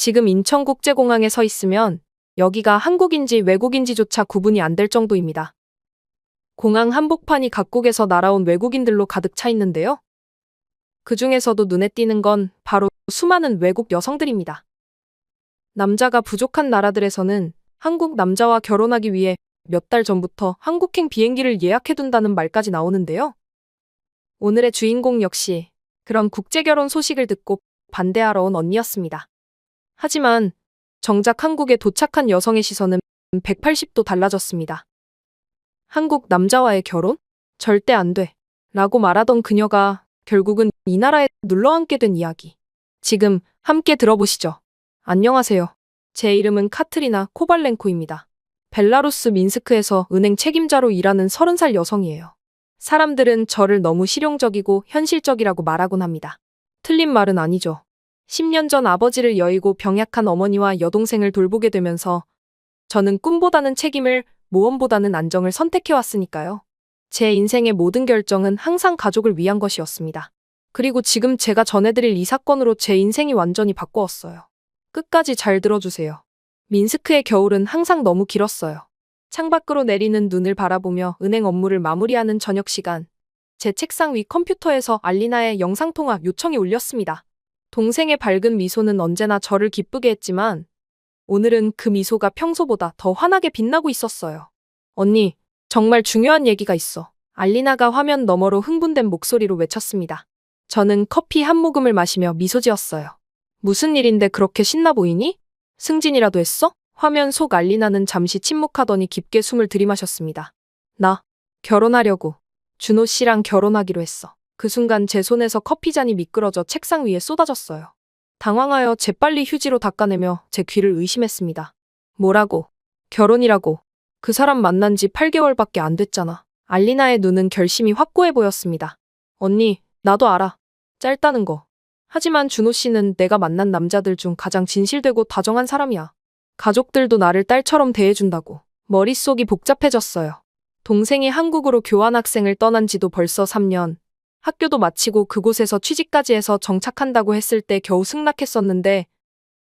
지금 인천국제공항에 서 있으면 여기가 한국인지 외국인지조차 구분이 안 될 정도입니다. 공항 한복판이 각국에서 날아온 외국인들로 가득 차 있는데요. 그 중에서도 눈에 띄는 건 바로 수많은 외국 여성들입니다. 남자가 부족한 나라들에서는 한국 남자와 결혼하기 위해 몇 달 전부터 한국행 비행기를 예약해둔다는 말까지 나오는데요. 오늘의 주인공 역시 그런 국제결혼 소식을 듣고 반대하러 온 언니였습니다. 하지만 정작 한국에 도착한 여성의 시선은 180도 달라졌습니다. 한국 남자와의 결혼? 절대 안 돼. 라고 말하던 그녀가 결국은 이 나라에 눌러앉게 된 이야기. 지금 함께 들어보시죠. 안녕하세요. 제 이름은 카트리나 코발렌코입니다. 벨라루스 민스크에서 은행 책임자로 일하는 30살 여성이에요. 사람들은 저를 너무 실용적이고 현실적이라고 말하곤 합니다. 틀린 말은 아니죠. 10년 전 아버지를 여의고 병약한 어머니와 여동생을 돌보게 되면서 저는 꿈보다는 책임을, 모험보다는 안정을 선택해왔으니까요. 제 인생의 모든 결정은 항상 가족을 위한 것이었습니다. 그리고 지금 제가 전해드릴 이 사건으로 제 인생이 완전히 바꿔왔어요. 끝까지 잘 들어주세요. 민스크의 겨울은 항상 너무 길었어요. 창밖으로 내리는 눈을 바라보며 은행 업무를 마무리하는 저녁 시간, 제 책상 위 컴퓨터에서 알리나의 영상통화 요청이 울렸습니다. 동생의 밝은 미소는 언제나 저를 기쁘게 했지만 오늘은 그 미소가 평소보다 더 환하게 빛나고 있었어요. 언니, 정말 중요한 얘기가 있어. 알리나가 화면 너머로 흥분된 목소리로 외쳤습니다. 저는 커피 한 모금을 마시며 미소 지었어요. 무슨 일인데 그렇게 신나 보이니? 승진이라도 했어? 화면 속 알리나는 잠시 침묵하더니 깊게 숨을 들이마셨습니다. 나 결혼하려고. 준호 씨랑 결혼하기로 했어. 그 순간 제 손에서 커피잔이 미끄러져 책상 위에 쏟아졌어요. 당황하여 재빨리 휴지로 닦아내며 제 귀를 의심했습니다. 뭐라고? 결혼이라고. 그 사람 만난 지 8개월밖에 안 됐잖아. 알리나의 눈은 결심이 확고해 보였습니다. 언니, 나도 알아. 짧다는 거. 하지만 준호 씨는 내가 만난 남자들 중 가장 진실되고 다정한 사람이야. 가족들도 나를 딸처럼 대해준다고. 머릿속이 복잡해졌어요. 동생이 한국으로 교환학생을 떠난 지도 벌써 3년. 학교도 마치고 그곳에서 취직까지 해서 정착한다고 했을 때 겨우 승낙했었는데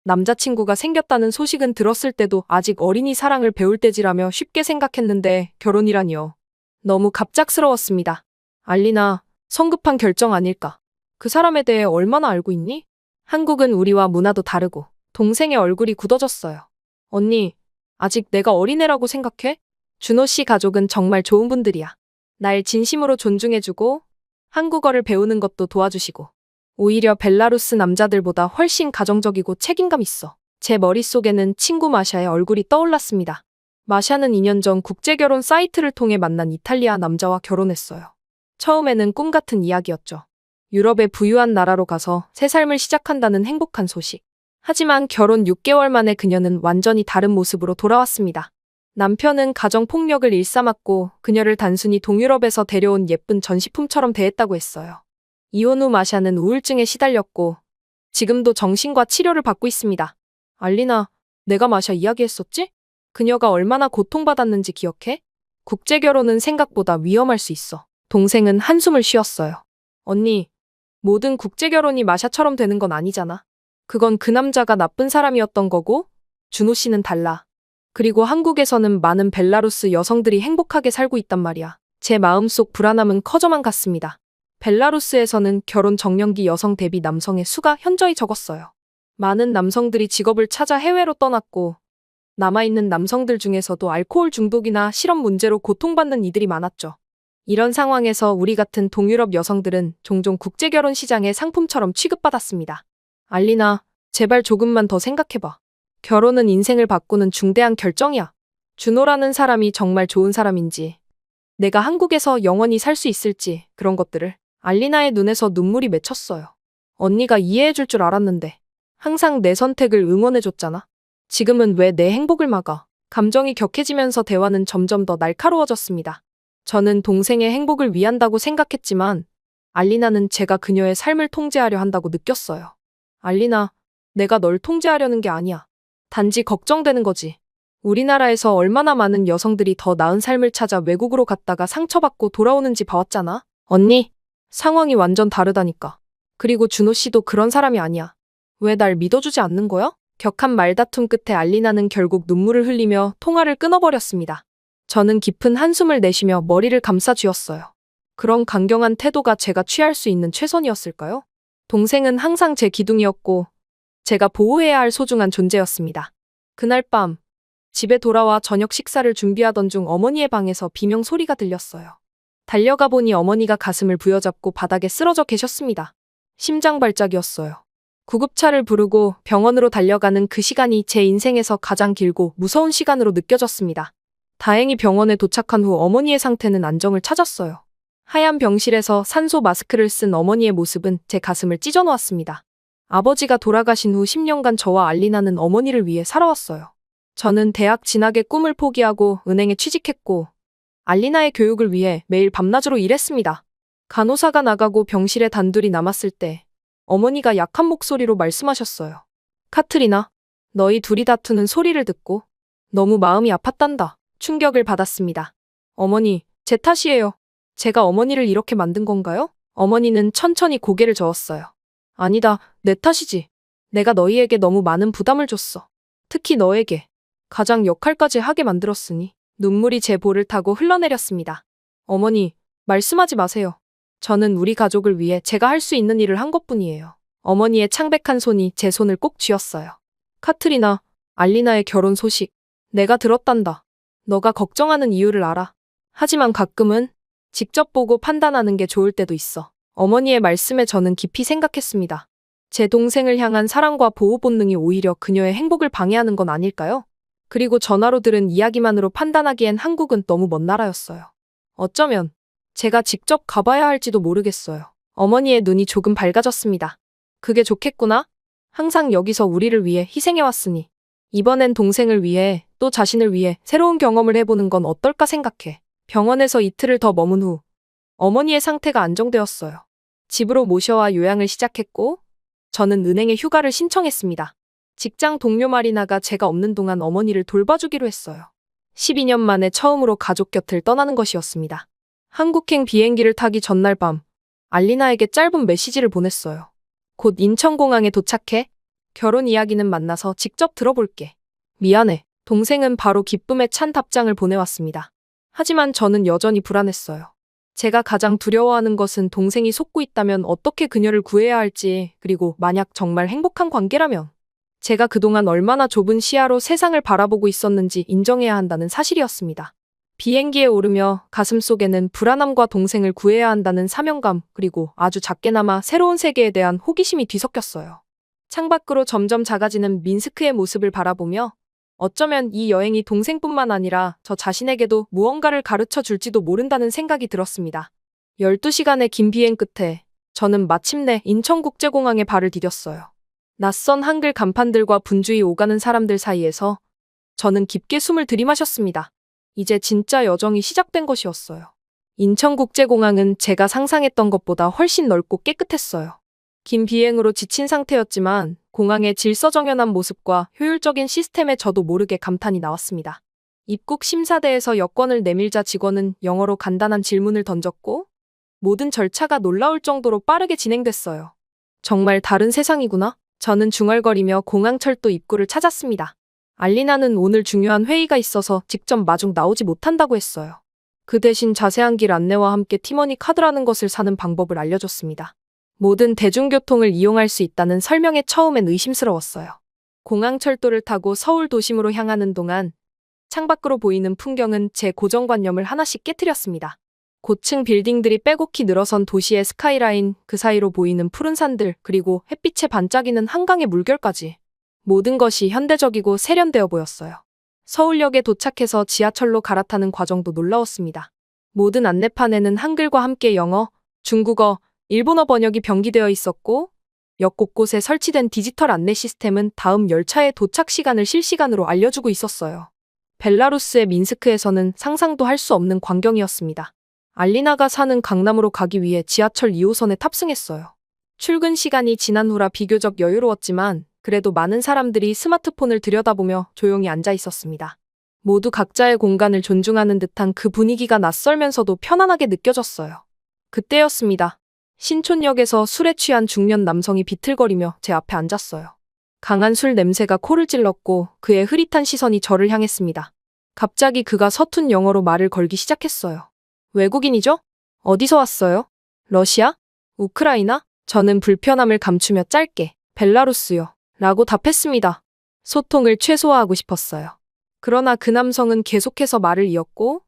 남자친구가 생겼다는 소식은 들었을 때도 아직 어린이 사랑을 배울 때지라며 쉽게 생각했는데 결혼이라니요. 너무 갑작스러웠습니다. 알리나, 성급한 결정 아닐까? 그 사람에 대해 얼마나 알고 있니? 한국은 우리와 문화도 다르고. 동생의 얼굴이 굳어졌어요. 언니, 아직 내가 어린애라고 생각해? 준호 씨 가족은 정말 좋은 분들이야. 날 진심으로 존중해주고 한국어를 배우는 것도 도와주시고 오히려 벨라루스 남자들보다 훨씬 가정적이고 책임감 있어. 제 머릿속에는 친구 마샤의 얼굴이 떠올랐습니다. 마샤는 2년 전 국제결혼 사이트를 통해 만난 이탈리아 남자와 결혼했어요. 처음에는 꿈 같은 이야기였죠. 유럽의 부유한 나라로 가서 새 삶을 시작한다는 행복한 소식. 하지만 결혼 6개월 만에 그녀는 완전히 다른 모습으로 돌아왔습니다. 남편은 가정폭력을 일삼았고 그녀를 단순히 동유럽에서 데려온 예쁜 전시품처럼 대했다고 했어요. 이혼 후 마샤는 우울증에 시달렸고 지금도 정신과 치료를 받고 있습니다. 알리나, 내가 마샤 이야기했었지? 그녀가 얼마나 고통받았는지 기억해? 국제결혼은 생각보다 위험할 수 있어. 동생은 한숨을 쉬었어요. 언니, 모든 국제결혼이 마샤처럼 되는 건 아니잖아. 그건 그 남자가 나쁜 사람이었던 거고 준호 씨는 달라. 그리고 한국에서는 많은 벨라루스 여성들이 행복하게 살고 있단 말이야. 제 마음속 불안함은 커져만 갔습니다. 벨라루스에서는 결혼 정년기 여성 대비 남성의 수가 현저히 적었어요. 많은 남성들이 직업을 찾아 해외로 떠났고 남아있는 남성들 중에서도 알코올 중독이나 실업 문제로 고통받는 이들이 많았죠. 이런 상황에서 우리 같은 동유럽 여성들은 종종 국제결혼 시장의 상품처럼 취급받았습니다. 알리나, 제발 조금만 더 생각해봐. 결혼은 인생을 바꾸는 중대한 결정이야. 준호라는 사람이 정말 좋은 사람인지, 내가 한국에서 영원히 살 수 있을지 그런 것들을. 알리나의 눈에서 눈물이 맺혔어요. 언니가 이해해줄 줄 알았는데 항상 내 선택을 응원해줬잖아. 지금은 왜 내 행복을 막아? 감정이 격해지면서 대화는 점점 더 날카로워졌습니다. 저는 동생의 행복을 위한다고 생각했지만 알리나는 제가 그녀의 삶을 통제하려 한다고 느꼈어요. 알리나, 내가 널 통제하려는 게 아니야. 단지 걱정되는 거지. 우리나라에서 얼마나 많은 여성들이 더 나은 삶을 찾아 외국으로 갔다가 상처받고 돌아오는지 봐왔잖아. 언니, 상황이 완전 다르다니까. 그리고 준호 씨도 그런 사람이 아니야. 왜 날 믿어주지 않는 거야? 격한 말다툼 끝에 알리나는 결국 눈물을 흘리며 통화를 끊어버렸습니다. 저는 깊은 한숨을 내쉬며 머리를 감싸 쥐었어요. 그런 강경한 태도가 제가 취할 수 있는 최선이었을까요? 동생은 항상 제 기둥이었고 제가 보호해야 할 소중한 존재였습니다. 그날 밤 집에 돌아와 저녁 식사를 준비하던 중 어머니의 방에서 비명 소리가 들렸어요. 달려가 보니 어머니가 가슴을 부여잡고 바닥에 쓰러져 계셨습니다. 심장 발작이었어요. 구급차를 부르고 병원으로 달려가는 그 시간이 제 인생에서 가장 길고 무서운 시간으로 느껴졌습니다. 다행히 병원에 도착한 후 어머니의 상태는 안정을 찾았어요. 하얀 병실에서 산소 마스크를 쓴 어머니의 모습은 제 가슴을 찢어놓았습니다. 아버지가 돌아가신 후 10년간 저와 알리나는 어머니를 위해 살아왔어요. 저는 대학 진학의 꿈을 포기하고 은행에 취직했고 알리나의 교육을 위해 매일 밤낮으로 일했습니다. 간호사가 나가고 병실에 단둘이 남았을 때 어머니가 약한 목소리로 말씀하셨어요. 카트리나, 너희 둘이 다투는 소리를 듣고 너무 마음이 아팠단다. 충격을 받았습니다. 어머니, 제 탓이에요. 제가 어머니를 이렇게 만든 건가요? 어머니는 천천히 고개를 저었어요. 아니다, 내 탓이지. 내가 너희에게 너무 많은 부담을 줬어. 특히 너에게. 가장 역할까지 하게 만들었으니. 눈물이 제 볼을 타고 흘러내렸습니다. 어머니, 말씀하지 마세요. 저는 우리 가족을 위해 제가 할 수 있는 일을 한 것뿐이에요. 어머니의 창백한 손이 제 손을 꼭 쥐었어요. 카트리나, 알리나의 결혼 소식. 내가 들었단다. 너가 걱정하는 이유를 알아. 하지만 가끔은 직접 보고 판단하는 게 좋을 때도 있어. 어머니의 말씀에 저는 깊이 생각했습니다. 제 동생을 향한 사랑과 보호 본능이 오히려 그녀의 행복을 방해하는 건 아닐까요? 그리고 전화로 들은 이야기만으로 판단하기엔 한국은 너무 먼 나라였어요. 어쩌면 제가 직접 가봐야 할지도 모르겠어요. 어머니의 눈이 조금 밝아졌습니다. 그게 좋겠구나. 항상 여기서 우리를 위해 희생해왔으니 이번엔 동생을 위해 또 자신을 위해 새로운 경험을 해보는 건 어떨까 생각해. 병원에서 이틀을 더 머문 후 어머니의 상태가 안정되었어요. 집으로 모셔와 요양을 시작했고 저는 은행에 휴가를 신청했습니다. 직장 동료 마리나가 제가 없는 동안 어머니를 돌봐주기로 했어요. 12년 만에 처음으로 가족 곁을 떠나는 것이었습니다. 한국행 비행기를 타기 전날 밤 알리나에게 짧은 메시지를 보냈어요. 곧 인천공항에 도착해. 결혼 이야기는 만나서 직접 들어볼게. 미안해. 동생은 바로 기쁨에 찬 답장을 보내왔습니다. 하지만 저는 여전히 불안했어요. 제가 가장 두려워하는 것은 동생이 속고 있다면 어떻게 그녀를 구해야 할지, 그리고 만약 정말 행복한 관계라면 제가 그동안 얼마나 좁은 시야로 세상을 바라보고 있었는지 인정해야 한다는 사실이었습니다. 비행기에 오르며 가슴속에는 불안함과 동생을 구해야 한다는 사명감, 그리고 아주 작게나마 새로운 세계에 대한 호기심이 뒤섞였어요. 창밖으로 점점 작아지는 민스크의 모습을 바라보며 어쩌면 이 여행이 동생뿐만 아니라 저 자신에게도 무언가를 가르쳐 줄지도 모른다는 생각이 들었습니다. 12시간의 긴 비행 끝에 저는 마침내 인천국제공항에 발을 디뎠어요. 낯선 한글 간판들과 분주히 오가는 사람들 사이에서 저는 깊게 숨을 들이마셨습니다. 이제 진짜 여정이 시작된 것이었어요. 인천국제공항은 제가 상상했던 것보다 훨씬 넓고 깨끗했어요. 긴 비행으로 지친 상태였지만 공항의 질서정연한 모습과 효율적인 시스템에 저도 모르게 감탄이 나왔습니다. 입국 심사대에서 여권을 내밀자 직원은 영어로 간단한 질문을 던졌고 모든 절차가 놀라울 정도로 빠르게 진행됐어요. 정말 다른 세상이구나. 저는 중얼거리며 공항철도 입구를 찾았습니다. 알리나는 오늘 중요한 회의가 있어서 직접 마중 나오지 못한다고 했어요. 그 대신 자세한 길 안내와 함께 티머니 카드라는 것을 사는 방법을 알려줬습니다. 모든 대중교통을 이용할 수 있다는 설명에 처음엔 의심스러웠어요. 공항철도를 타고 서울 도심으로 향하는 동안 창밖으로 보이는 풍경은 제 고정관념을 하나씩 깨트렸습니다. 고층 빌딩들이 빼곡히 늘어선 도시의 스카이라인, 그 사이로 보이는 푸른 산들, 그리고 햇빛에 반짝이는 한강의 물결까지. 모든 것이 현대적이고 세련되어 보였어요. 서울역에 도착해서 지하철로 갈아타는 과정도 놀라웠습니다. 모든 안내판에는 한글과 함께 영어, 중국어, 일본어 번역이 병기되어 있었고 역 곳곳에 설치된 디지털 안내 시스템은 다음 열차의 도착 시간을 실시간으로 알려주고 있었어요. 벨라루스의 민스크에서는 상상도 할 수 없는 광경이었습니다. 알리나가 사는 강남으로 가기 위해 지하철 2호선에 탑승했어요. 출근 시간이 지난 후라 비교적 여유로웠지만 그래도 많은 사람들이 스마트폰을 들여다보며 조용히 앉아 있었습니다. 모두 각자의 공간을 존중하는 듯한 그 분위기가 낯설면서도 편안하게 느껴졌어요. 그때였습니다. 신촌역에서 술에 취한 중년 남성이 비틀거리며 제 앞에 앉았어요. 강한 술 냄새가 코를 찔렀고 그의 흐릿한 시선이 저를 향했습니다. 갑자기 그가 서툰 영어로 말을 걸기 시작했어요. 외국인이죠? 어디서 왔어요? 러시아? 우크라이나? 저는 불편함을 감추며 짧게 벨라루스요. 라고 답했습니다. 소통을 최소화하고 싶었어요. 그러나 그 남성은 계속해서 말을 이었고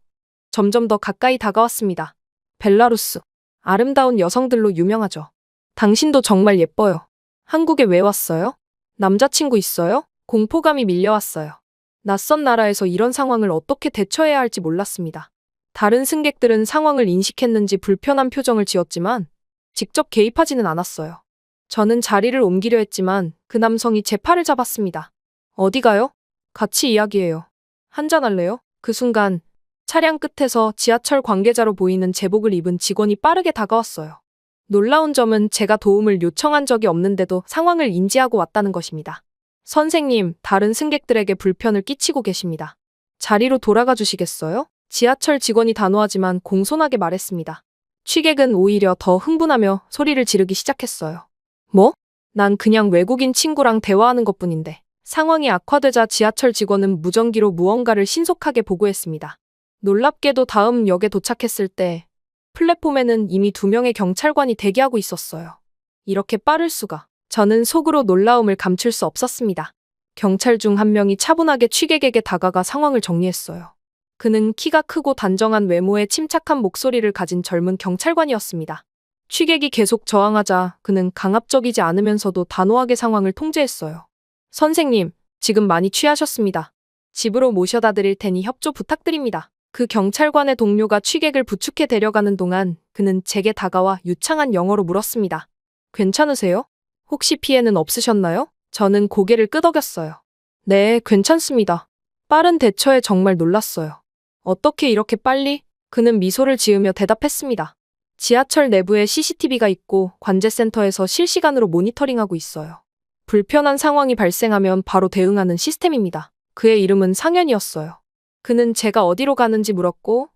점점 더 가까이 다가왔습니다. 벨라루스. 아름다운 여성들로 유명하죠. 당신도 정말 예뻐요. 한국에 왜 왔어요? 남자친구 있어요? 공포감이 밀려왔어요. 낯선 나라에서 이런 상황을 어떻게 대처해야 할지 몰랐습니다. 다른 승객들은 상황을 인식했는지 불편한 표정을 지었지만 직접 개입하지는 않았어요. 저는 자리를 옮기려 했지만 그 남성이 제 팔을 잡았습니다. 어디 가요? 같이 이야기해요. 한잔할래요? 그 순간 차량 끝에서 지하철 관계자로 보이는 제복을 입은 직원이 빠르게 다가왔어요. 놀라운 점은 제가 도움을 요청한 적이 없는데도 상황을 인지하고 왔다는 것입니다. 선생님, 다른 승객들에게 불편을 끼치고 계십니다. 자리로 돌아가 주시겠어요? 지하철 직원이 단호하지만 공손하게 말했습니다. 취객은 오히려 더 흥분하며 소리를 지르기 시작했어요. 뭐? 난 그냥 외국인 친구랑 대화하는 것뿐인데. 상황이 악화되자 지하철 직원은 무전기로 무언가를 신속하게 보고했습니다. 놀랍게도 다음 역에 도착했을 때 플랫폼에는 이미 2명의 경찰관이 대기하고 있었어요. 이렇게 빠를 수가. 저는 속으로 놀라움을 감출 수 없었습니다. 경찰 중 한 명이 차분하게 취객에게 다가가 상황을 정리했어요. 그는 키가 크고 단정한 외모에 침착한 목소리를 가진 젊은 경찰관이었습니다. 취객이 계속 저항하자 그는 강압적이지 않으면서도 단호하게 상황을 통제했어요. 선생님, 지금 많이 취하셨습니다. 집으로 모셔다 드릴 테니 협조 부탁드립니다. 그 경찰관의 동료가 취객을 부축해 데려가는 동안 그는 제게 다가와 유창한 영어로 물었습니다. 괜찮으세요? 혹시 피해는 없으셨나요? 저는 고개를 끄덕였어요. 네, 괜찮습니다. 빠른 대처에 정말 놀랐어요. 어떻게 이렇게 빨리? 그는 미소를 지으며 대답했습니다. 지하철 내부에 CCTV가 있고 관제센터에서 실시간으로 모니터링하고 있어요. 불편한 상황이 발생하면 바로 대응하는 시스템입니다. 그의 이름은 상현이었어요. 그는 제가 어디로 가는지 물었고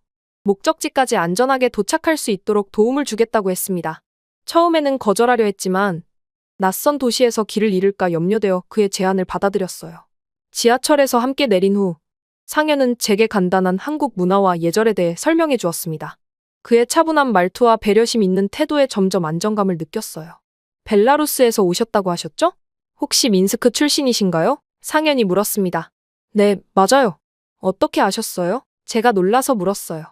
목적지까지 안전하게 도착할 수 있도록 도움을 주겠다고 했습니다. 처음에는 거절하려 했지만 낯선 도시에서 길을 잃을까 염려되어 그의 제안을 받아들였어요. 지하철에서 함께 내린 후 상현은 제게 간단한 한국 문화와 예절에 대해 설명해 주었습니다. 그의 차분한 말투와 배려심 있는 태도에 점점 안정감을 느꼈어요. 벨라루스에서 오셨다고 하셨죠? 혹시 민스크 출신이신가요? 상현이 물었습니다. 네, 맞아요. 어떻게 아셨어요? 제가 놀라서 물었어요.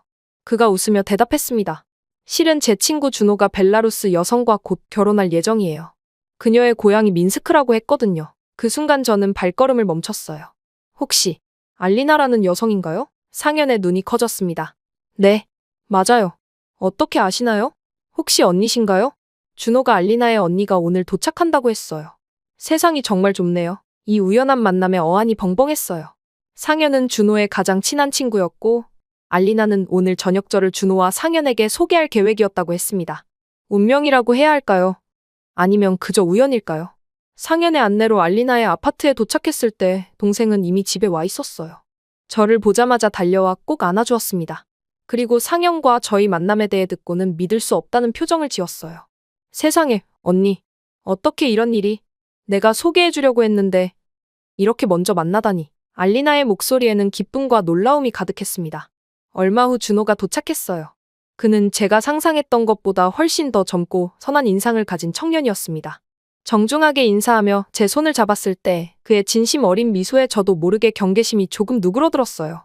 그가 웃으며 대답했습니다. 실은 제 친구 준호가 벨라루스 여성과 곧 결혼할 예정이에요. 그녀의 고향이 민스크라고 했거든요. 그 순간 저는 발걸음을 멈췄어요. 혹시 알리나라는 여성인가요? 상현의 눈이 커졌습니다. 네, 맞아요. 어떻게 아시나요? 혹시 언니신가요? 준호가 알리나의 언니가 오늘 도착한다고 했어요. 세상이 정말 좁네요. 이 우연한 만남에 어안이 벙벙했어요. 상현은 준호의 가장 친한 친구였고 알리나는 오늘 저녁 저를 준호와 상현에게 소개할 계획이었다고 했습니다. 운명이라고 해야 할까요? 아니면 그저 우연일까요? 상현의 안내로 알리나의 아파트에 도착했을 때 동생은 이미 집에 와 있었어요. 저를 보자마자 달려와 꼭 안아주었습니다. 그리고 상현과 저희 만남에 대해 듣고는 믿을 수 없다는 표정을 지었어요. 세상에, 언니. 어떻게 이런 일이? 내가 소개해주려고 했는데 이렇게 먼저 만나다니. 알리나의 목소리에는 기쁨과 놀라움이 가득했습니다. 얼마 후 준호가 도착했어요. 그는 제가 상상했던 것보다 훨씬 더 젊고 선한 인상을 가진 청년이었습니다. 정중하게 인사하며 제 손을 잡았을 때 그의 진심 어린 미소에 저도 모르게 경계심이 조금 누그러들었어요.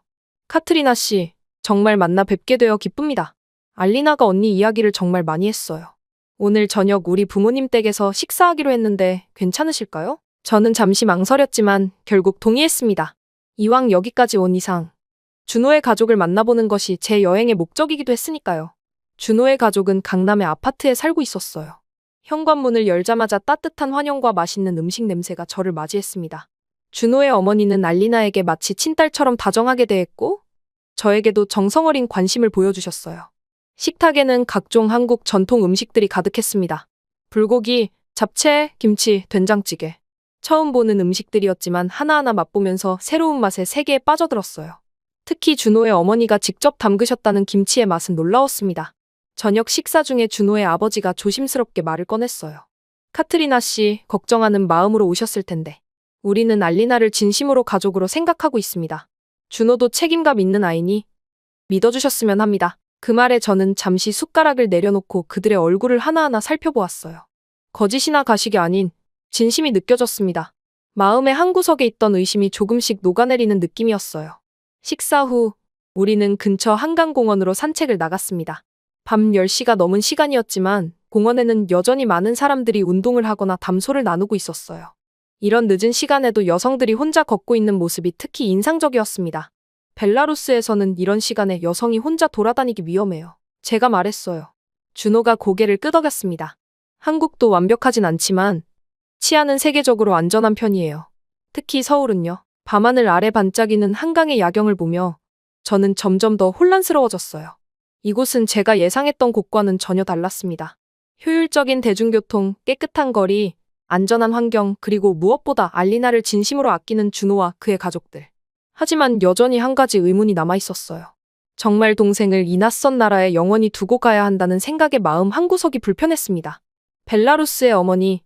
카트리나 씨, 정말 만나 뵙게 되어 기쁩니다. 알리나가 언니 이야기를 정말 많이 했어요. 오늘 저녁 우리 부모님 댁에서 식사하기로 했는데 괜찮으실까요? 저는 잠시 망설였지만 결국 동의했습니다. 이왕 여기까지 온 이상 준호의 가족을 만나보는 것이 제 여행의 목적이기도 했으니까요. 준호의 가족은 강남의 아파트에 살고 있었어요. 현관문을 열자마자 따뜻한 환영과 맛있는 음식 냄새가 저를 맞이했습니다. 준호의 어머니는 알리나에게 마치 친딸처럼 다정하게 대했고 저에게도 정성어린 관심을 보여주셨어요. 식탁에는 각종 한국 전통 음식들이 가득했습니다. 불고기, 잡채, 김치, 된장찌개. 처음 보는 음식들이었지만 하나하나 맛보면서 새로운 맛에 세계에 빠져들었어요. 특히 준호의 어머니가 직접 담그셨다는 김치의 맛은 놀라웠습니다. 저녁 식사 중에 준호의 아버지가 조심스럽게 말을 꺼냈어요. 카트리나 씨, 걱정하는 마음으로 오셨을 텐데 우리는 알리나를 진심으로 가족으로 생각하고 있습니다. 준호도 책임감 있는 아이니 믿어주셨으면 합니다. 그 말에 저는 잠시 숟가락을 내려놓고 그들의 얼굴을 하나하나 살펴보았어요. 거짓이나 가식이 아닌 진심이 느껴졌습니다. 마음의 한구석에 있던 의심이 조금씩 녹아내리는 느낌이었어요. 식사 후 우리는 근처 한강공원으로 산책을 나갔습니다. 밤 10시가 넘은 시간이었지만 공원에는 여전히 많은 사람들이 운동을 하거나 담소를 나누고 있었어요. 이런 늦은 시간에도 여성들이 혼자 걷고 있는 모습이 특히 인상적이었습니다. 벨라루스에서는 이런 시간에 여성이 혼자 돌아다니기 위험해요. 제가 말했어요. 준호가 고개를 끄덕였습니다. 한국도 완벽하진 않지만 치안은 세계적으로 안전한 편이에요. 특히 서울은요. 밤하늘 아래 반짝이는 한강의 야경을 보며 저는 점점 더 혼란스러워졌어요. 이곳은 제가 예상했던 곳과는 전혀 달랐습니다. 효율적인 대중교통, 깨끗한 거리, 안전한 환경, 그리고 무엇보다 알리나를 진심으로 아끼는 준호와 그의 가족들. 하지만 여전히 한 가지 의문이 남아있었어요. 정말 동생을 이 낯선 나라에 영원히 두고 가야 한다는 생각에 마음 한구석이 불편했습니다. 벨라루스의 어머니,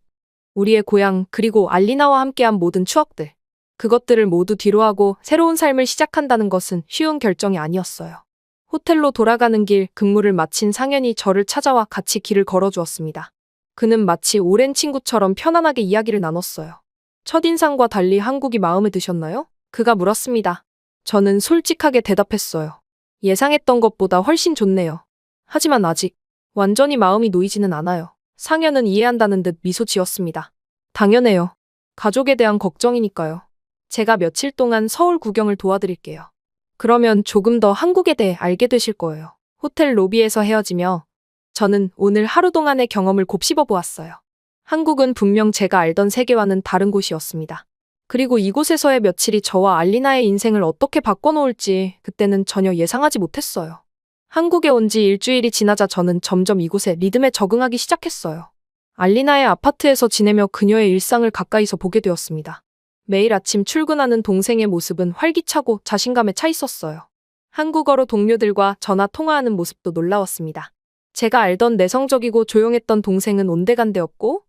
우리의 고향, 그리고 알리나와 함께한 모든 추억들. 그것들을 모두 뒤로하고 새로운 삶을 시작한다는 것은 쉬운 결정이 아니었어요. 호텔로 돌아가는 길, 근무를 마친 상현이 저를 찾아와 같이 길을 걸어주었습니다. 그는 마치 오랜 친구처럼 편안하게 이야기를 나눴어요. 첫인상과 달리 한국이 마음에 드셨나요? 그가 물었습니다. 저는 솔직하게 대답했어요. 예상했던 것보다 훨씬 좋네요. 하지만 아직 완전히 마음이 놓이지는 않아요. 상현은 이해한다는 듯 미소 지었습니다. 당연해요. 가족에 대한 걱정이니까요. 제가 며칠 동안 서울 구경을 도와드릴게요. 그러면 조금 더 한국에 대해 알게 되실 거예요. 호텔 로비에서 헤어지며 저는 오늘 하루 동안의 경험을 곱씹어 보았어요. 한국은 분명 제가 알던 세계와는 다른 곳이었습니다. 그리고 이곳에서의 며칠이 저와 알리나의 인생을 어떻게 바꿔놓을지 그때는 전혀 예상하지 못했어요. 한국에 온 지 일주일이 지나자 저는 점점 이곳의 리듬에 적응하기 시작했어요. 알리나의 아파트에서 지내며 그녀의 일상을 가까이서 보게 되었습니다. 매일 아침 출근하는 동생의 모습은 활기차고 자신감에 차 있었어요. 한국어로 동료들과 전화 통화하는 모습도 놀라웠습니다. 제가 알던 내성적이고 조용했던 동생은 온데간데없고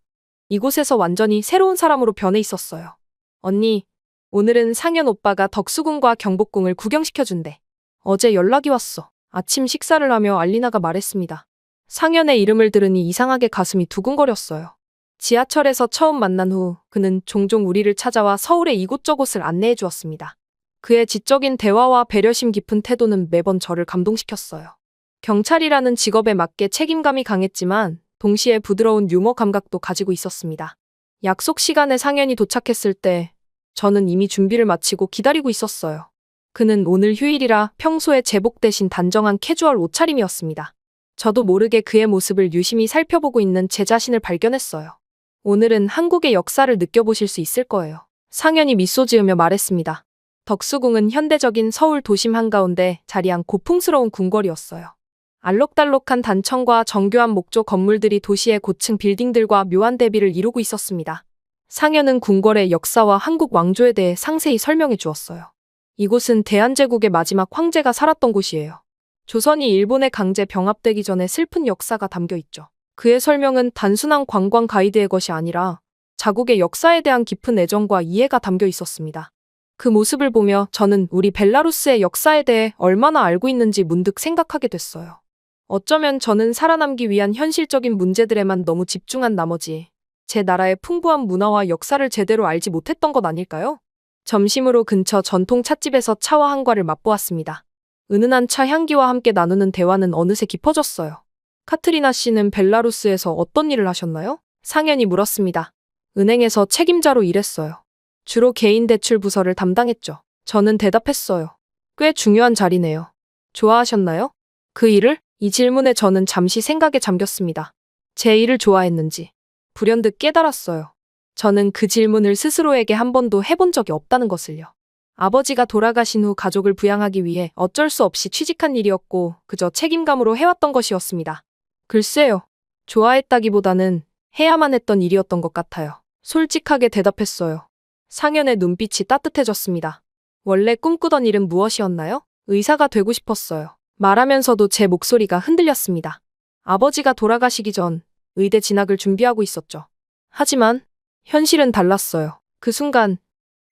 이곳에서 완전히 새로운 사람으로 변해 있었어요. 언니, 오늘은 상현 오빠가 덕수궁과 경복궁을 구경시켜준대. 어제 연락이 왔어. 아침 식사를 하며 알리나가 말했습니다. 상현의 이름을 들으니 이상하게 가슴이 두근거렸어요. 지하철에서 처음 만난 후 그는 종종 우리를 찾아와 서울의 이곳저곳을 안내해 주었습니다. 그의 지적인 대화와 배려심 깊은 태도는 매번 저를 감동시켰어요. 경찰이라는 직업에 맞게 책임감이 강했지만 동시에 부드러운 유머 감각도 가지고 있었습니다. 약속 시간에 상현이 도착했을 때 저는 이미 준비를 마치고 기다리고 있었어요. 그는 오늘 휴일이라 평소에 제복 대신 단정한 캐주얼 옷차림이었습니다. 저도 모르게 그의 모습을 유심히 살펴보고 있는 제 자신을 발견했어요. 오늘은 한국의 역사를 느껴보실 수 있을 거예요. 상현이 미소 지으며 말했습니다. 덕수궁은 현대적인 서울 도심 한가운데 자리한 고풍스러운 궁궐이었어요. 알록달록한 단청과 정교한 목조 건물들이 도시의 고층 빌딩들과 묘한 대비를 이루고 있었습니다. 상현은 궁궐의 역사와 한국 왕조에 대해 상세히 설명해 주었어요. 이곳은 대한제국의 마지막 황제가 살았던 곳이에요. 조선이 일본에 강제 병합되기 전에 슬픈 역사가 담겨 있죠. 그의 설명은 단순한 관광 가이드의 것이 아니라 자국의 역사에 대한 깊은 애정과 이해가 담겨 있었습니다. 그 모습을 보며 저는 우리 벨라루스의 역사에 대해 얼마나 알고 있는지 문득 생각하게 됐어요. 어쩌면 저는 살아남기 위한 현실적인 문제들에만 너무 집중한 나머지 제 나라의 풍부한 문화와 역사를 제대로 알지 못했던 것 아닐까요? 점심으로 근처 전통 찻집에서 차와 한과를 맛보았습니다. 은은한 차 향기와 함께 나누는 대화는 어느새 깊어졌어요. 카트리나 씨는 벨라루스에서 어떤 일을 하셨나요? 상현이 물었습니다. 은행에서 책임자로 일했어요. 주로 개인 대출 부서를 담당했죠. 저는 대답했어요. 꽤 중요한 자리네요. 좋아하셨나요? 그 일을? 이 질문에 저는 잠시 생각에 잠겼습니다. 제 일을 좋아했는지 불현듯 깨달았어요. 저는 그 질문을 스스로에게 한 번도 해본 적이 없다는 것을요. 아버지가 돌아가신 후 가족을 부양하기 위해 어쩔 수 없이 취직한 일이었고 그저 책임감으로 해왔던 것이었습니다. 글쎄요. 좋아했다기보다는 해야만 했던 일이었던 것 같아요. 솔직하게 대답했어요. 상현의 눈빛이 따뜻해졌습니다. 원래 꿈꾸던 일은 무엇이었나요? 의사가 되고 싶었어요. 말하면서도 제 목소리가 흔들렸습니다. 아버지가 돌아가시기 전 의대 진학을 준비하고 있었죠. 하지만 현실은 달랐어요. 그 순간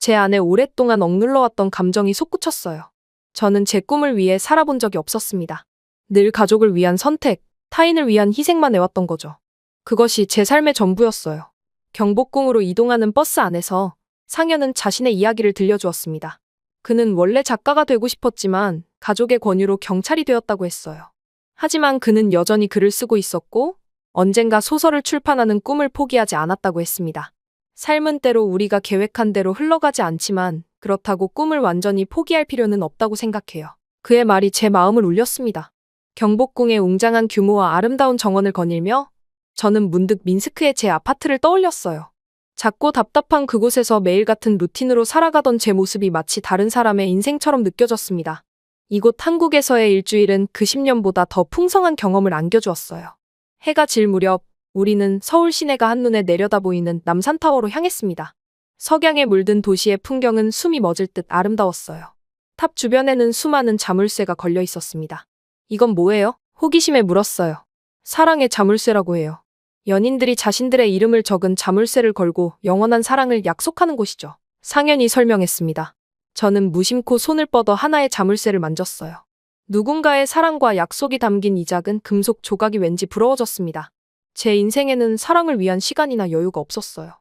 제 안에 오랫동안 억눌러왔던 감정이 솟구쳤어요. 저는 제 꿈을 위해 살아본 적이 없었습니다. 늘 가족을 위한 선택, 타인을 위한 희생만 해왔던 거죠. 그것이 제 삶의 전부였어요. 경복궁으로 이동하는 버스 안에서 상현은 자신의 이야기를 들려주었습니다. 그는 원래 작가가 되고 싶었지만 가족의 권유로 경찰이 되었다고 했어요. 하지만 그는 여전히 글을 쓰고 있었고 언젠가 소설을 출판하는 꿈을 포기하지 않았다고 했습니다. 삶은 때로 우리가 계획한 대로 흘러가지 않지만 그렇다고 꿈을 완전히 포기할 필요는 없다고 생각해요. 그의 말이 제 마음을 울렸습니다. 경복궁의 웅장한 규모와 아름다운 정원을 거닐며 저는 문득 민스크의 제 아파트를 떠올렸어요. 작고 답답한 그곳에서 매일 같은 루틴으로 살아가던 제 모습이 마치 다른 사람의 인생처럼 느껴졌습니다. 이곳 한국에서의 일주일은 그 10년보다 더 풍성한 경험을 안겨주었어요. 해가 질 무렵 우리는 서울 시내가 한눈에 내려다 보이는 남산타워로 향했습니다. 석양에 물든 도시의 풍경은 숨이 멎을 듯 아름다웠어요. 탑 주변에는 수많은 자물쇠가 걸려 있었습니다. 이건 뭐예요? 호기심에 물었어요. 사랑의 자물쇠라고 해요. 연인들이 자신들의 이름을 적은 자물쇠를 걸고 영원한 사랑을 약속하는 곳이죠. 상현이 설명했습니다. 저는 무심코 손을 뻗어 하나의 자물쇠를 만졌어요. 누군가의 사랑과 약속이 담긴 이 작은 금속 조각이 왠지 부러워졌습니다. 제 인생에는 사랑을 위한 시간이나 여유가 없었어요.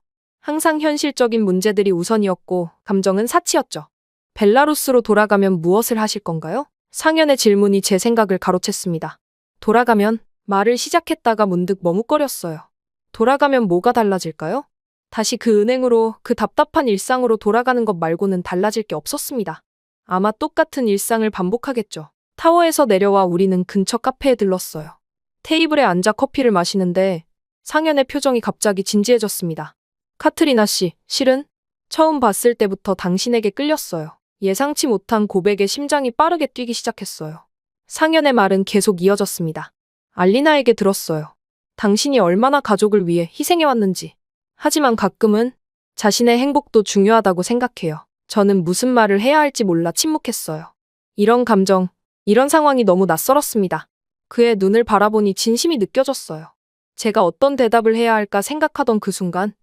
항상 현실적인 문제들이 우선이었고 감정은 사치였죠. 벨라루스로 돌아가면 무엇을 하실 건가요? 상현의 질문이 제 생각을 가로챘습니다. 돌아가면 말을 시작했다가 문득 머뭇거렸어요. 돌아가면 뭐가 달라질까요? 다시 그 은행으로, 그 답답한 일상으로 돌아가는 것 말고는 달라질 게 없었습니다. 아마 똑같은 일상을 반복하겠죠. 타워에서 내려와 우리는 근처 카페에 들렀어요. 테이블에 앉아 커피를 마시는데 상현의 표정이 갑자기 진지해졌습니다. 카트리나 씨, 실은 처음 봤을 때부터 당신에게 끌렸어요. 예상치 못한 고백에 심장이 빠르게 뛰기 시작했어요. 상현의 말은 계속 이어졌습니다. 알리나에게 들었어요. 당신이 얼마나 가족을 위해 희생해왔는지. 하지만 가끔은 자신의 행복도 중요하다고 생각해요. 저는 무슨 말을 해야 할지 몰라 침묵했어요. 이런 감정, 이런 상황이 너무 낯설었습니다. 그의 눈을 바라보니 진심이 느껴졌어요. 제가 어떤 대답을 해야 할까 생각하던 그 순간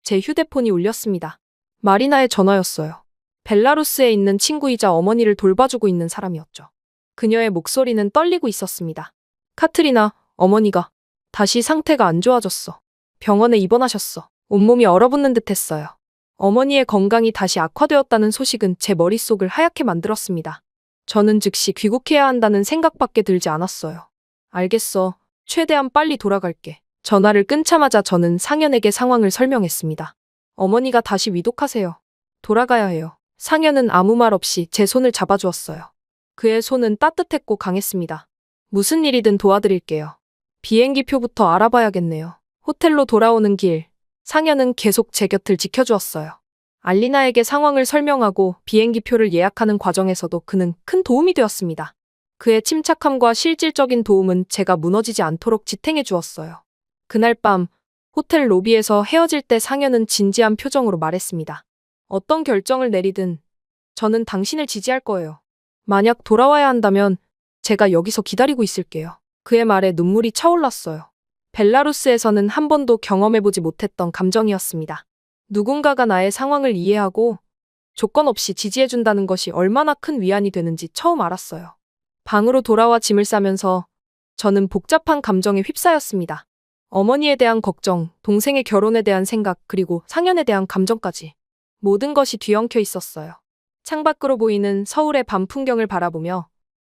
제 휴대폰이 울렸습니다. 마리나의 전화였어요. 벨라루스에 있는 친구이자 어머니를 돌봐주고 있는 사람이었죠. 그녀의 목소리는 떨리고 있었습니다. 카트리나, 어머니가 다시 상태가 안 좋아졌어. 병원에 입원하셨어. 온몸이 얼어붙는 듯 했어요. 어머니의 건강이 다시 악화되었다는 소식은 제 머릿속을 하얗게 만들었습니다. 저는 즉시 귀국해야 한다는 생각밖에 들지 않았어요. 알겠어. 최대한 빨리 돌아갈게. 전화를 끊자마자 저는 상현에게 상황을 설명했습니다. 어머니가 다시 위독하세요. 돌아가야 해요. 상현은 아무 말 없이 제 손을 잡아주었어요. 그의 손은 따뜻했고 강했습니다. 무슨 일이든 도와드릴게요. 비행기표부터 알아봐야겠네요. 호텔로 돌아오는 길, 상현은 계속 제 곁을 지켜주었어요. 알리나에게 상황을 설명하고 비행기표를 예약하는 과정에서도 그는 큰 도움이 되었습니다. 그의 침착함과 실질적인 도움은 제가 무너지지 않도록 지탱해 주었어요. 그날 밤 호텔 로비에서 헤어질 때 상현은 진지한 표정으로 말했습니다. 어떤 결정을 내리든 저는 당신을 지지할 거예요. 만약 돌아와야 한다면 제가 여기서 기다리고 있을게요. 그의 말에 눈물이 차올랐어요. 벨라루스에서는 한 번도 경험해보지 못했던 감정이었습니다. 누군가가 나의 상황을 이해하고 조건 없이 지지해준다는 것이 얼마나 큰 위안이 되는지 처음 알았어요. 방으로 돌아와 짐을 싸면서 저는 복잡한 감정에 휩싸였습니다. 어머니에 대한 걱정, 동생의 결혼에 대한 생각, 그리고 상현에 대한 감정까지. 모든 것이 뒤엉켜 있었어요. 창밖으로 보이는 서울의 밤 풍경을 바라보며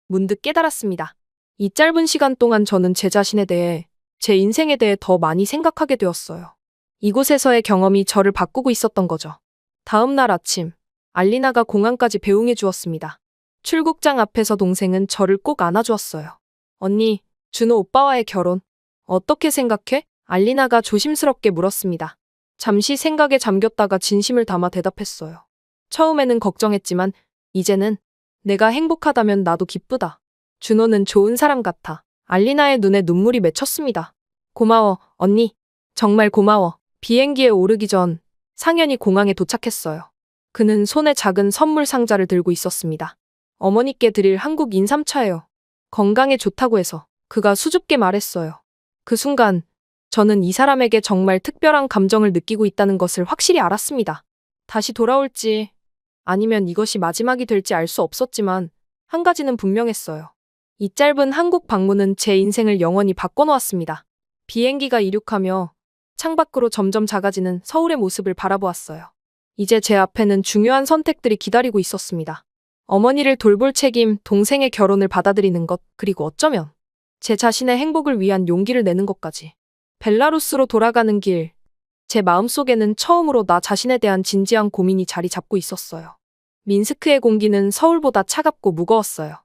문득 깨달았습니다. 이 짧은 시간 동안 저는 제 자신에 대해, 제 인생에 대해 더 많이 생각하게 되었어요. 이곳에서의 경험이 저를 바꾸고 있었던 거죠. 다음 날 아침, 알리나가 공항까지 배웅해 주었습니다. 출국장 앞에서 동생은 저를 꼭 안아주었어요. 언니, 준호 오빠와의 결혼, 어떻게 생각해? 알리나가 조심스럽게 물었습니다. 잠시 생각에 잠겼다가 진심을 담아 대답했어요. 처음에는 걱정했지만 이제는 내가 행복하다면 나도 기쁘다. 준호는 좋은 사람 같아. 알리나의 눈에 눈물이 맺혔습니다. 고마워, 언니. 정말 고마워. 비행기에 오르기 전 상현이 공항에 도착했어요. 그는 손에 작은 선물 상자를 들고 있었습니다. 어머니께 드릴 한국 인삼차예요. 건강에 좋다고 해서. 그가 수줍게 말했어요. 그 순간 저는 이 사람에게 정말 특별한 감정을 느끼고 있다는 것을 확실히 알았습니다. 다시 돌아올지 아니면 이것이 마지막이 될지 알 수 없었지만 한 가지는 분명했어요. 이 짧은 한국 방문은 제 인생을 영원히 바꿔놓았습니다. 비행기가 이륙하며 창밖으로 점점 작아지는 서울의 모습을 바라보았어요. 이제 제 앞에는 중요한 선택들이 기다리고 있었습니다. 어머니를 돌볼 책임, 동생의 결혼을 받아들이는 것, 그리고 어쩌면 제 자신의 행복을 위한 용기를 내는 것까지. 벨라루스로 돌아가는 길, 제 마음속에는 처음으로 나 자신에 대한 진지한 고민이 자리 잡고 있었어요. 민스크의 공기는 서울보다 차갑고 무거웠어요.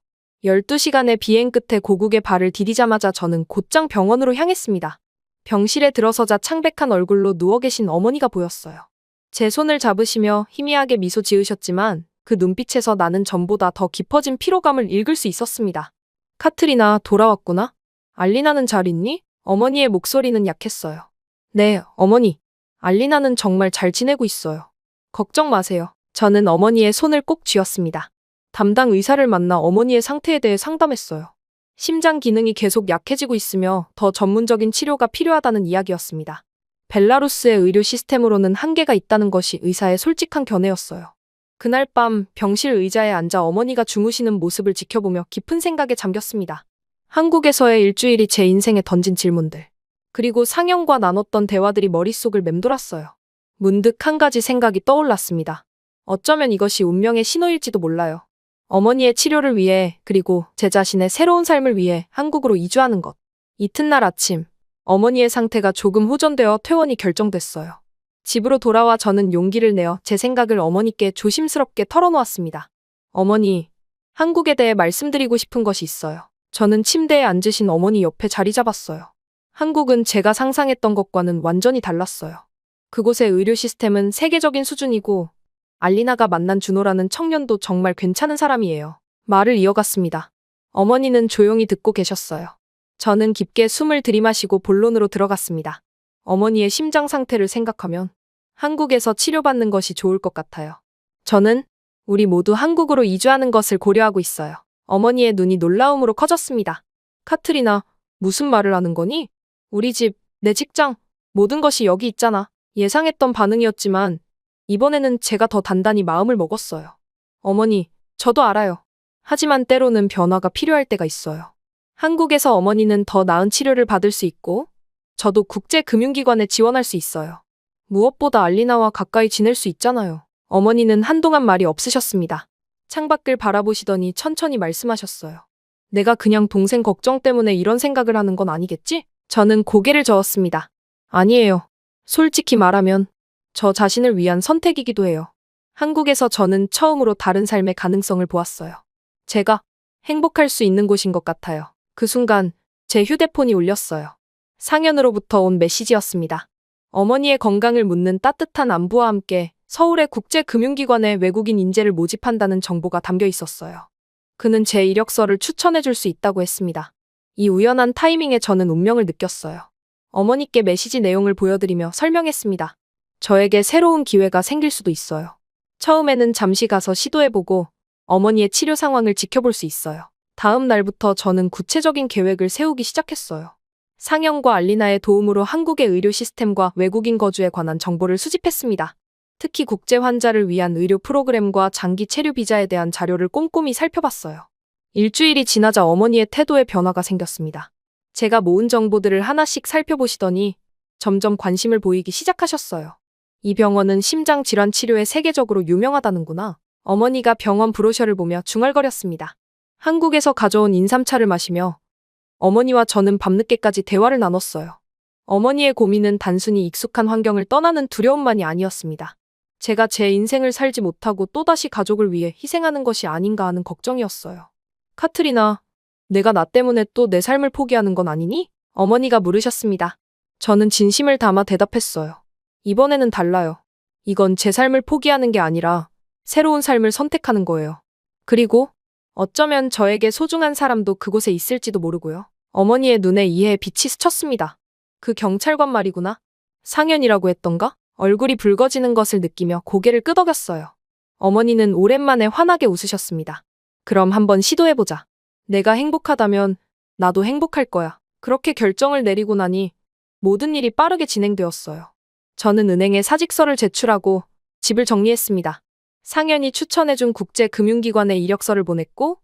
12시간의 비행 끝에 고국에 발을 디디자마자 저는 곧장 병원으로 향했습니다. 병실에 들어서자 창백한 얼굴로 누워 계신 어머니가 보였어요. 제 손을 잡으시며 희미하게 미소 지으셨지만 그 눈빛에서 나는 전보다 더 깊어진 피로감을 읽을 수 있었습니다. 카트리나, 돌아왔구나? 알리나는 잘 있니? 어머니의 목소리는 약했어요. 네, 어머니. 알리나는 정말 잘 지내고 있어요. 걱정 마세요. 저는 어머니의 손을 꼭 쥐었습니다. 담당 의사를 만나 어머니의 상태에 대해 상담했어요. 심장 기능이 계속 약해지고 있으며 더 전문적인 치료가 필요하다는 이야기였습니다. 벨라루스의 의료 시스템으로는 한계가 있다는 것이 의사의 솔직한 견해였어요. 그날 밤 병실 의자에 앉아 어머니가 주무시는 모습을 지켜보며 깊은 생각에 잠겼습니다. 한국에서의 일주일이 제 인생에 던진 질문들, 그리고 상영과 나눴던 대화들이 머릿속을 맴돌았어요. 문득 한 가지 생각이 떠올랐습니다. 어쩌면 이것이 운명의 신호일지도 몰라요. 어머니의 치료를 위해, 그리고 제 자신의 새로운 삶을 위해 한국으로 이주하는 것. 이튿날 아침, 어머니의 상태가 조금 호전되어 퇴원이 결정됐어요. 집으로 돌아와 저는 용기를 내어 제 생각을 어머니께 조심스럽게 털어놓았습니다. 어머니, 한국에 대해 말씀드리고 싶은 것이 있어요. 저는 침대에 앉으신 어머니 옆에 자리 잡았어요. 한국은 제가 상상했던 것과는 완전히 달랐어요. 그곳의 의료 시스템은 세계적인 수준이고 알리나가 만난 준호라는 청년도 정말 괜찮은 사람이에요. 말을 이어갔습니다. 어머니는 조용히 듣고 계셨어요. 저는 깊게 숨을 들이마시고 본론으로 들어갔습니다. 어머니의 심장 상태를 생각하면 한국에서 치료받는 것이 좋을 것 같아요. 저는 우리 모두 한국으로 이주하는 것을 고려하고 있어요. 어머니의 눈이 놀라움으로 커졌습니다. 카트리나, 무슨 말을 하는 거니? 우리 집, 내 직장, 모든 것이 여기 있잖아. 예상했던 반응이었지만 이번에는 제가 더 단단히 마음을 먹었어요. 어머니, 저도 알아요. 하지만 때로는 변화가 필요할 때가 있어요. 한국에서 어머니는 더 나은 치료를 받을 수 있고 저도 국제금융기관에 지원할 수 있어요. 무엇보다 알리나와 가까이 지낼 수 있잖아요. 어머니는 한동안 말이 없으셨습니다. 창밖을 바라보시더니 천천히 말씀하셨어요. 내가 그냥 동생 걱정 때문에 이런 생각을 하는 건 아니겠지? 저는 고개를 저었습니다. 아니에요. 솔직히 말하면 저 자신을 위한 선택이기도 해요. 한국에서 저는 처음으로 다른 삶의 가능성을 보았어요. 제가 행복할 수 있는 곳인 것 같아요. 그 순간 제 휴대폰이 울렸어요. 상현으로부터 온 메시지였습니다. 어머니의 건강을 묻는 따뜻한 안부와 함께 서울의 국제금융기관에 외국인 인재를 모집한다는 정보가 담겨 있었어요. 그는 제 이력서를 추천해 줄 수 있다고 했습니다. 이 우연한 타이밍에 저는 운명을 느꼈어요. 어머니께 메시지 내용을 보여드리며 설명했습니다. 저에게 새로운 기회가 생길 수도 있어요. 처음에는 잠시 가서 시도해보고 어머니의 치료 상황을 지켜볼 수 있어요. 다음 날부터 저는 구체적인 계획을 세우기 시작했어요. 상영과 알리나의 도움으로 한국의 의료 시스템과 외국인 거주에 관한 정보를 수집했습니다. 특히 국제 환자를 위한 의료 프로그램과 장기 체류 비자에 대한 자료를 꼼꼼히 살펴봤어요. 일주일이 지나자 어머니의 태도에 변화가 생겼습니다. 제가 모은 정보들을 하나씩 살펴보시더니 점점 관심을 보이기 시작하셨어요. 이 병원은 심장 질환 치료에 세계적으로 유명하다는구나. 어머니가 병원 브로셔를 보며 중얼거렸습니다. 한국에서 가져온 인삼차를 마시며 어머니와 저는 밤늦게까지 대화를 나눴어요. 어머니의 고민은 단순히 익숙한 환경을 떠나는 두려움만이 아니었습니다. 제가 제 인생을 살지 못하고 또다시 가족을 위해 희생하는 것이 아닌가 하는 걱정이었어요. 카트리나, 내가 나 때문에 또 내 삶을 포기하는 건 아니니? 어머니가 물으셨습니다. 저는 진심을 담아 대답했어요. 이번에는 달라요. 이건 제 삶을 포기하는 게 아니라 새로운 삶을 선택하는 거예요. 그리고 어쩌면 저에게 소중한 사람도 그곳에 있을지도 모르고요. 어머니의 눈에 이해의 빛이 스쳤습니다. 그 경찰관 말이구나. 상현이라고 했던가? 얼굴이 붉어지는 것을 느끼며 고개를 끄덕였어요. 어머니는 오랜만에 환하게 웃으셨습니다. 그럼 한번 시도해보자. 내가 행복하다면 나도 행복할 거야. 그렇게 결정을 내리고 나니 모든 일이 빠르게 진행되었어요. 저는 은행에 사직서를 제출하고 집을 정리했습니다. 상현이 추천해준 국제금융기관에 이력서를 보냈고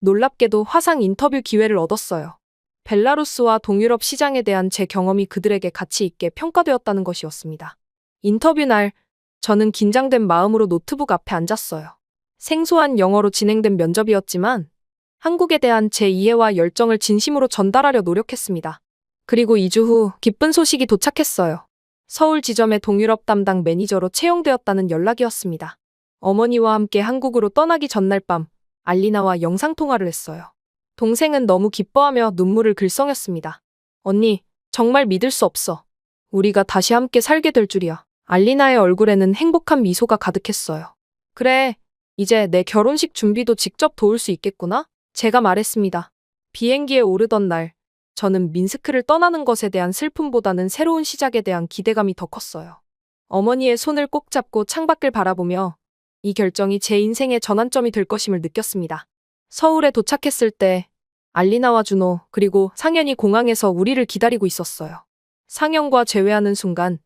놀랍게도 화상 인터뷰 기회를 얻었어요. 벨라루스와 동유럽 시장에 대한 제 경험이 그들에게 가치 있게 평가되었다는 것이었습니다. 인터뷰 날 저는 긴장된 마음으로 노트북 앞에 앉았어요. 생소한 영어로 진행된 면접이었지만 한국에 대한 제 이해와 열정을 진심으로 전달하려 노력했습니다. 그리고 2주 후 기쁜 소식이 도착했어요. 서울 지점의 동유럽 담당 매니저로 채용되었다는 연락이었습니다. 어머니와 함께 한국으로 떠나기 전날 밤 알리나와 영상통화를 했어요. 동생은 너무 기뻐하며 눈물을 글썽였습니다. 언니, 정말 믿을 수 없어. 우리가 다시 함께 살게 될 줄이야. 알리나의 얼굴에는 행복한 미소가 가득했어요. 그래, 이제 내 결혼식 준비도 직접 도울 수 있겠구나? 제가 말했습니다. 비행기에 오르던 날, 저는 민스크를 떠나는 것에 대한 슬픔보다는 새로운 시작에 대한 기대감이 더 컸어요. 어머니의 손을 꼭 잡고 창밖을 바라보며 이 결정이 제 인생의 전환점이 될 것임을 느꼈습니다. 서울에 도착했을 때 알리나와 준호 그리고 상현이 공항에서 우리를 기다리고 있었어요. 상현과 재회하는 순간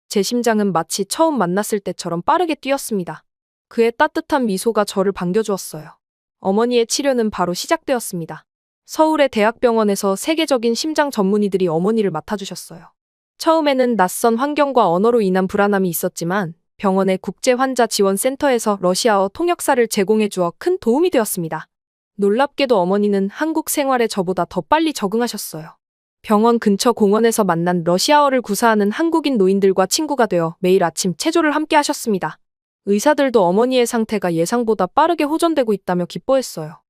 제 심장은 마치 처음 만났을 때처럼 빠르게 뛰었습니다. 그의 따뜻한 미소가 저를 반겨주었어요. 어머니의 치료는 바로 시작되었습니다. 서울의 대학병원에서 세계적인 심장 전문의들이 어머니를 맡아주셨어요. 처음에는 낯선 환경과 언어로 인한 불안함이 있었지만 병원의 국제환자지원센터에서 러시아어 통역사를 제공해 주어 큰 도움이 되었습니다. 놀랍게도 어머니는 한국 생활에 저보다 더 빨리 적응하셨어요. 병원 근처 공원에서 만난 러시아어를 구사하는 한국인 노인들과 친구가 되어 매일 아침 체조를 함께 하셨습니다. 의사들도 어머니의 상태가 예상보다 빠르게 호전되고 있다며 기뻐했어요.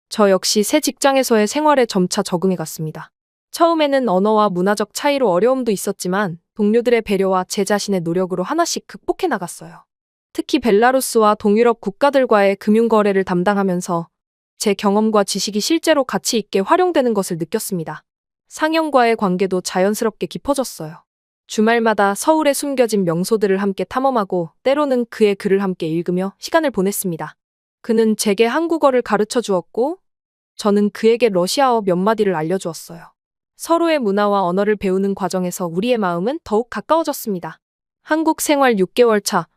저 역시 새 직장에서의 생활에 점차 적응해 갔습니다. 처음에는 언어와 문화적 차이로 어려움도 있었지만 동료들의 배려와 제 자신의 노력으로 하나씩 극복해 나갔어요. 특히 벨라루스와 동유럽 국가들과의 금융거래를 담당하면서 제 경험과 지식이 실제로 가치 있게 활용되는 것을 느꼈습니다. 상현과의 관계도 자연스럽게 깊어졌어요. 주말마다 서울에 숨겨진 명소들을 함께 탐험하고 때로는 그의 글을 함께 읽으며 시간을 보냈습니다. 그는 제게 한국어를 가르쳐 주었고 저는 그에게 러시아어 몇 마디를 알려주었어요. 서로의 문화와 언어를 배우는 과정에서 우리의 마음은 더욱 가까워졌습니다. 한국 생활 6개월 차,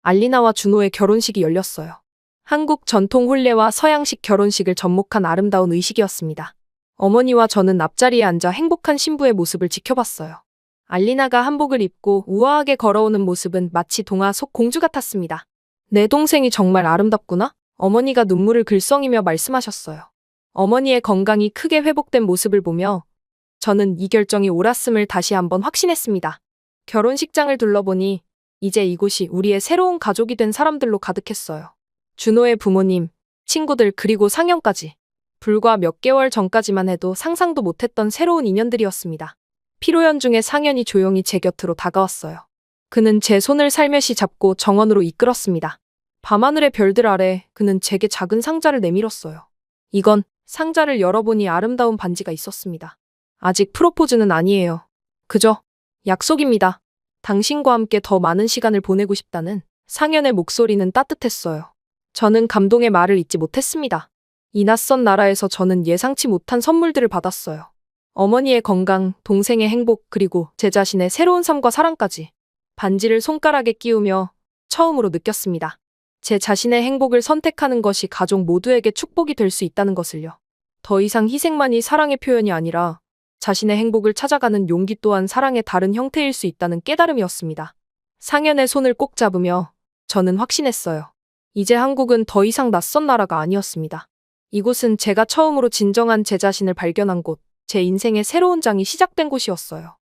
알리나와 준호의 결혼식이 열렸어요. 한국 전통 혼례와 서양식 결혼식을 접목한 아름다운 의식이었습니다. 어머니와 저는 앞자리에 앉아 행복한 신부의 모습을 지켜봤어요. 알리나가 한복을 입고 우아하게 걸어오는 모습은 마치 동화 속 공주 같았습니다. 내 동생이 정말 아름답구나? 어머니가 눈물을 글썽이며 말씀하셨어요. 어머니의 건강이 크게 회복된 모습을 보며 저는 이 결정이 옳았음을 다시 한번 확신했습니다. 결혼식장을 둘러보니 이제 이곳이 우리의 새로운 가족이 된 사람들로 가득했어요. 준호의 부모님, 친구들 그리고 상현까지. 불과 몇 개월 전까지만 해도 상상도 못했던 새로운 인연들이었습니다. 피로연 중에 상현이 조용히 제 곁으로 다가왔어요. 그는 제 손을 살며시 잡고 정원으로 이끌었습니다. 밤하늘의 별들 아래 그는 제게 작은 상자를 내밀었어요. 이건 상자를 열어보니 아름다운 반지가 있었습니다. 아직 프로포즈는 아니에요. 그저 약속입니다. 당신과 함께 더 많은 시간을 보내고 싶다는 상현의 목소리는 따뜻했어요. 저는 감동의 말을 잇지 못했습니다. 이 낯선 나라에서 저는 예상치 못한 선물들을 받았어요. 어머니의 건강, 동생의 행복, 그리고 제 자신의 새로운 삶과 사랑까지. 반지를 손가락에 끼우며 처음으로 느꼈습니다. 제 자신의 행복을 선택하는 것이 가족 모두에게 축복이 될 수 있다는 것을요. 더 이상 희생만이 사랑의 표현이 아니라 자신의 행복을 찾아가는 용기 또한 사랑의 다른 형태일 수 있다는 깨달음이었습니다. 상현의 손을 꼭 잡으며 저는 확신했어요. 이제 한국은 더 이상 낯선 나라가 아니었습니다. 이곳은 제가 처음으로 진정한 제 자신을 발견한 곳, 제 인생의 새로운 장이 시작된 곳이었어요.